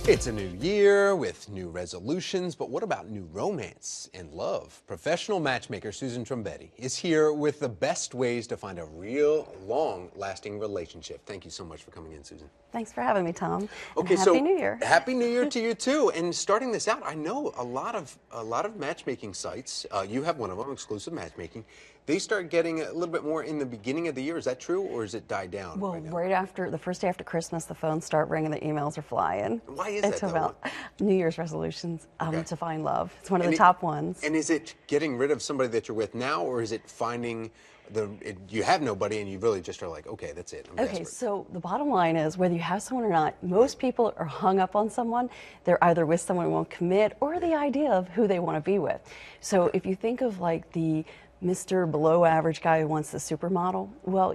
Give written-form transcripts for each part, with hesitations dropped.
It's a new year with new resolutions, but what about new romance and love? Professional matchmaker Susan Trombetti is here with the best ways to find a real, long-lasting relationship. Thank you so much for coming in, Susan. Thanks for having me, Tom. Okay, and Happy New Year. Happy New Year to you too. And starting this out, I know a lot of matchmaking sites. You have one of them, exclusive matchmaking. They start getting a little bit more in the beginning of the year. Is that true, or is it died down? Well, right now? right after the first day after Christmas, the phones start ringing, the emails are flying. Why is it's that? about New Year's resolutions to find love. It's one of And the top ones. And is it getting rid of somebody that you're with now, or is it finding you have nobody and you really just are like, okay, that's it. I'm desperate. So the bottom line is, whether you have someone or not, most people are hung up on someone. They're either with someone who won't commit, or the idea of who they want to be with. So if you think of like the Mr. Below Average guy who wants the supermodel, well,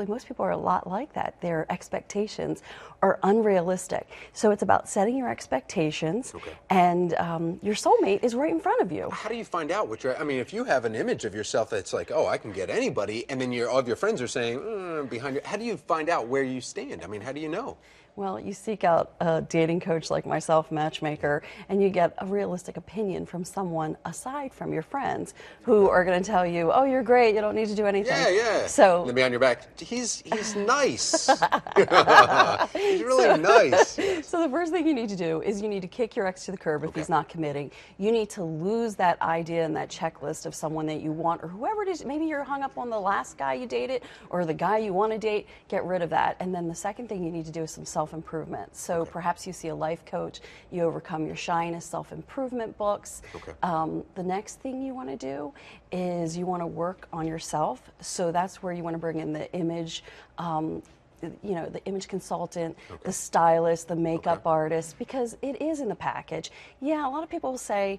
most people are a lot like that. Their expectations are unrealistic. So it's about setting your expectations, and your soulmate is right in front of you. How do you find out what you're, I mean, if you have an image of yourself that's like, oh, I can get anybody, and then all of your friends are saying, behind you, how do you find out where you stand? I mean, how do you know? Well, you seek out a dating coach like myself, matchmaker, and you get a realistic opinion from someone aside from your friends who are going to tell you, oh, you're great, you don't need to do anything. Yeah. So let me on your back. He's nice. He's really nice. So the first thing you need to do is you need to kick your ex to the curb if he's not committing. You need to lose that idea and that checklist of someone that you want, or whoever it is. Maybe you're hung up on the last guy you dated or the guy you want to date. Get rid of that. And then the second thing you need to do is some self-improvement. So perhaps you see a life coach, you overcome your shyness, self-improvement books. The next thing you want to do is you want to work on yourself. So that's where you want to bring in the image, the image consultant, the stylist, the makeup artist, because it is in the package. Yeah, a lot of people will say,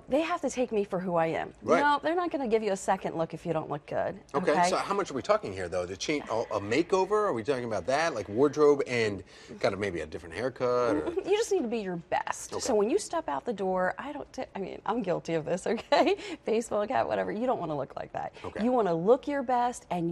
they have to take me for who I am. Right. No, they're not going to give you a second look if you don't look good. Okay, so how much are we talking here, though? To change a makeover? Are we talking about that, like wardrobe and kind of maybe a different haircut? Or? You just need to be your best. So when you step out the door, I'm guilty of this, okay? Facebook, whatever, you don't want to look like that. You want to look your best, and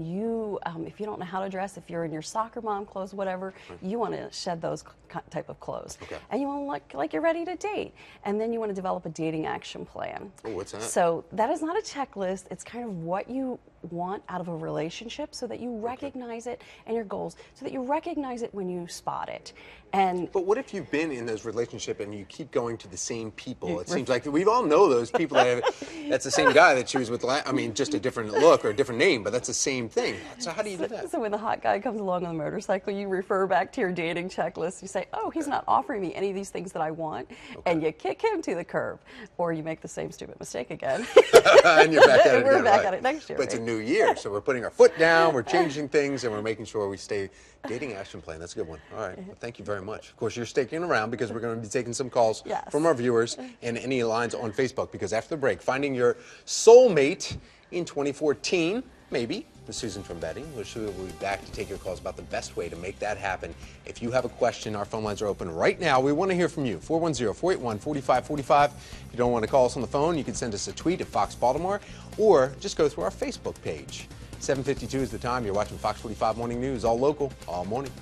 if you don't know how to dress, if you're in your soccer mom clothes, whatever, you want to shed those type of clothes. And you want to look like you're ready to date. And then you want to develop a dating action plan. Oh, what's that? So that is not a checklist. It's kind of what you want out of a relationship, so that you recognize it, and your goals, so that you recognize it when you spot it. But what if you've been in those relationships and you keep going to the same people? It seems like we all know those people that's the same guy that she was with. Just a different look or a different name, but that's the same thing. So how do you do that? So when the hot guy comes along on the motorcycle, you refer back to your dating checklist. You say, oh, he's not offering me any of these things that I want, and you kick him to the curb, or you make the same stupid mistake again. And you're back at it. We're back at it next year. But it's a new year, so we're putting our foot down, we're changing things, and we're making sure we stay. Dating action plan, that's a good one. All right, well, thank you very much. Of course, you're sticking around because we're going to be taking some calls from our viewers and any lines on Facebook, because after the break, finding your soulmate in 2014, maybe, with Susan Trombetti. We'll be back to take your calls about the best way to make that happen. If you have a question, our phone lines are open right now. We want to hear from you. 410-481-4545. If you don't want to call us on the phone, you can send us a tweet at Fox Baltimore, or just go through our Facebook page. 7:52 is the time. You're watching Fox 45 Morning News, all local, all morning.